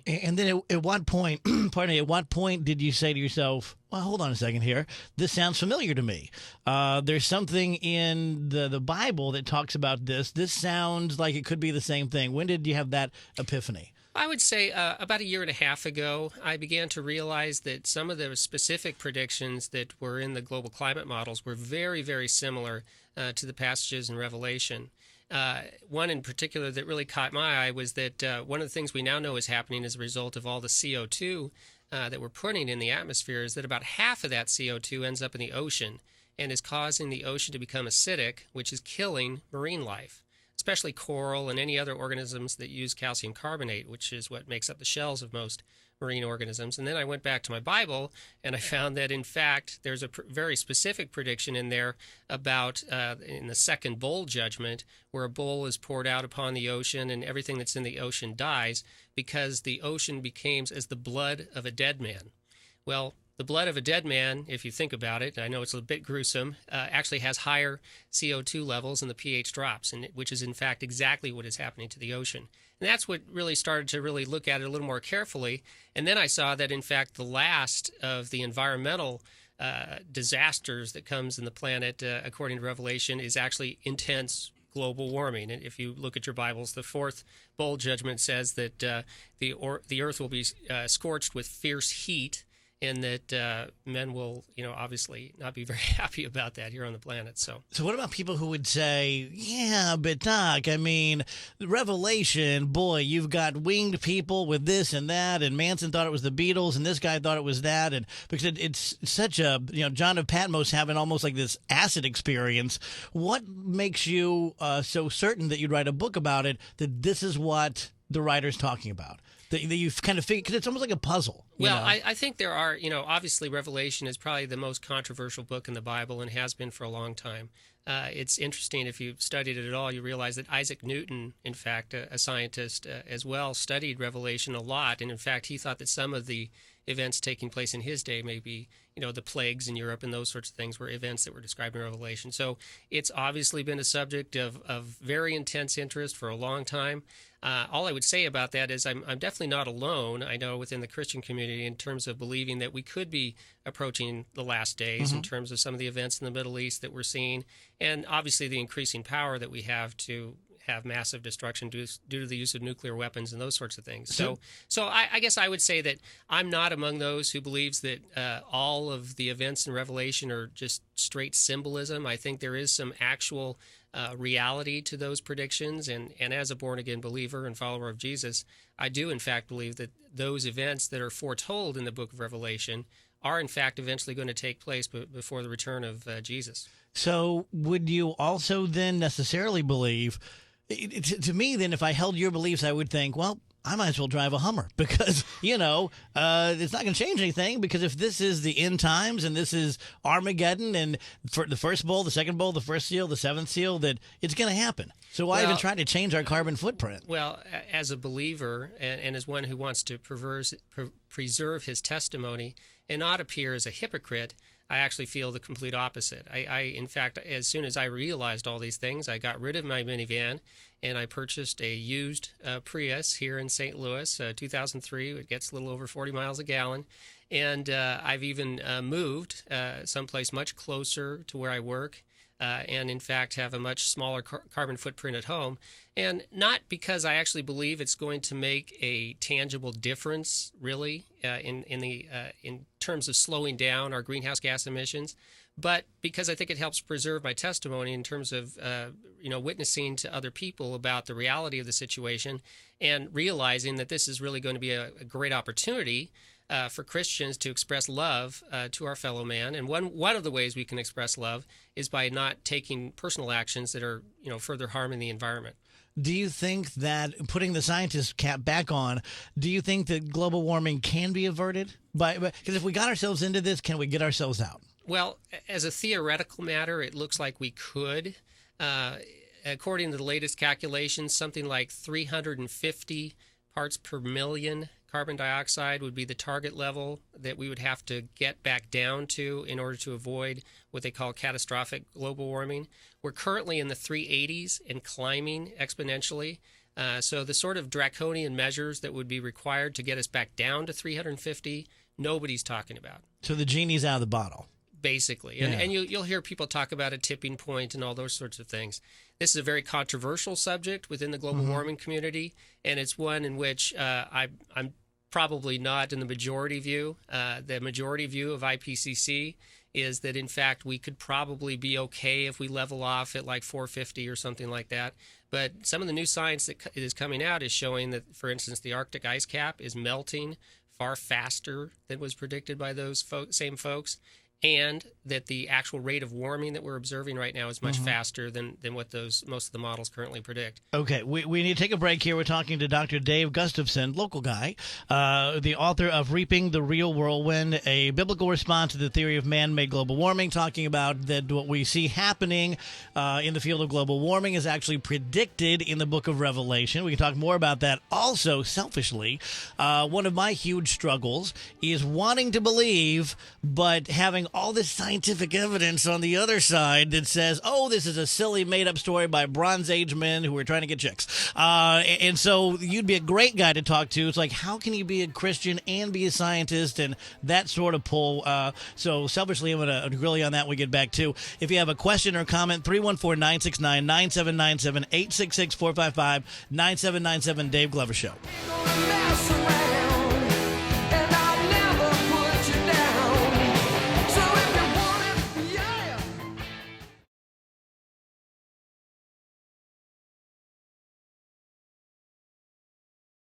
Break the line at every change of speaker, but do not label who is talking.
And then at what point, pardon me, at what point did you say to yourself, well, hold on a second here. This sounds familiar to me. There's something in the Bible that talks about this. This sounds like it could be the same thing. When did you have that epiphany?
I would say about a year and a half ago, I began to realize that some of the specific predictions that were in the global climate models were very, very similar to the passages in Revelation. One in particular that really caught my eye was that one of the things we now know is happening as a result of all the CO2 that we're putting in the atmosphere is that about half of that CO2 ends up in the ocean and is causing the ocean to become acidic, which is killing marine life, especially coral and any other organisms that use calcium carbonate, which is what makes up the shells of most marine organisms. And then I went back to my Bible and I found that, in fact, there's a very specific prediction in there about in the second bowl judgment, where a bowl is poured out upon the ocean and everything that's in the ocean dies because the ocean becomes as the blood of a dead man. Well, the blood of a dead man, if you think about it, I know it's a bit gruesome, actually has higher CO2 levels and the pH drops, which is in fact exactly what is happening to the ocean. And that's what really started to really look at it a little more carefully. And then I saw that in fact the last of the environmental disasters that comes in the planet, according to Revelation, is actually intense global warming. And if you look at your Bibles, the fourth bowl judgment says that the earth will be scorched with fierce heat, and that men will, obviously not be very happy about that here on the planet. So
what about people who would say, yeah, but Doc, I mean, Revelation, boy, you've got winged people with this and that, and Manson thought it was the Beatles, and this guy thought it was that, and because it's such a, John of Patmos having almost like this acid experience. What makes you so certain that you'd write a book about it, that this is what the writer's talking about? That you've kind of figured, because it's almost like a puzzle.
Well, I think there are, obviously Revelation is probably the most controversial book in the Bible and has been for a long time. It's interesting, if you've studied it at all, you realize that Isaac Newton, in fact, a scientist as well, studied Revelation a lot. And in fact, he thought that some of the events taking place in his day, maybe, the plagues in Europe and those sorts of things, were events that were described in Revelation. So it's obviously been a subject of very intense interest for a long time. All I would say about that is I'm definitely not alone, I know, within the Christian community in terms of believing that we could be approaching the last days in terms of some of the events in the Middle East that we're seeing, and obviously the increasing power that we have to have massive destruction due to the use of nuclear weapons and those sorts of things. So I guess I would say that I'm not among those who believes that all of the events in Revelation are just straight symbolism. I think there is some actual reality to those predictions. And as a born-again believer and follower of Jesus, I do in fact believe that those events that are foretold in the book of Revelation are in fact eventually going to take place before the return of Jesus. So
would you also then necessarily believe, to me then, if I held your beliefs, I would think, well, I might as well drive a Hummer because, it's not going to change anything, because if this is the end times and this is Armageddon and for the first bowl, the second bowl, the first seal, the seventh seal, that it's going to happen. So why even try to change our carbon footprint?
Well, as a believer and as one who wants to preserve his testimony and not appear as a hypocrite, I actually feel the complete opposite. In fact, as soon as I realized all these things, I got rid of my minivan and I purchased a used Prius here in St. Louis, 2003. It gets a little over 40 miles a gallon. And I've even moved someplace much closer to where I work. And in fact have a much smaller carbon footprint at home. And not because I actually believe it's going to make a tangible difference, really, in terms of slowing down our greenhouse gas emissions, but because I think it helps preserve my testimony in terms of witnessing to other people about the reality of the situation and realizing that this is really going to be a great opportunity for Christians to express love to our fellow man. And one of the ways we can express love is by not taking personal actions that are, further harming the environment.
Do you think that, putting the scientist cap back on, do you think that global warming can be averted? Because if we got ourselves into this, can we get ourselves out?
Well, as a theoretical matter, it looks like we could. According to the latest calculations, something like 350 parts per million carbon dioxide would be the target level that we would have to get back down to in order to avoid what they call catastrophic global warming. We're currently in the 380s and climbing exponentially. So the sort of draconian measures that would be required to get us back down to 350, nobody's talking about.
So the genie's out of the bottle.
Basically. And you'll hear people talk about a tipping point and all those sorts of things. This is a very controversial subject within the global warming community, and it's one in which I'm probably not in the majority view. The majority view of IPCC is that, in fact, we could probably be okay if we level off at like 450 or something like that. But some of the new science that is coming out is showing that, for instance, the Arctic ice cap is melting far faster than was predicted by those same folks, and that the actual rate of warming that we're observing right now is much faster than what most of the models currently predict.
Okay, we need to take a break here. We're talking to Dr. Dave Gustafson, local guy, the author of Reaping the Real Whirlwind, a biblical response to the theory of man-made global warming, talking about that what we see happening in the field of global warming is actually predicted in the book of Revelation. We can talk more about that. Also, selfishly, one of my huge struggles is wanting to believe, but having all this scientific evidence on the other side that says, oh, this is a silly made-up story by Bronze Age men who were trying to get chicks. And so you'd be a great guy to talk to. It's like, how can you be a Christian and be a scientist and that sort of pull? So selfishly, I'm going to grill you on that when we get back to. If you have a question or comment, 314-969-9797, 866-455-9797, Dave Glover Show.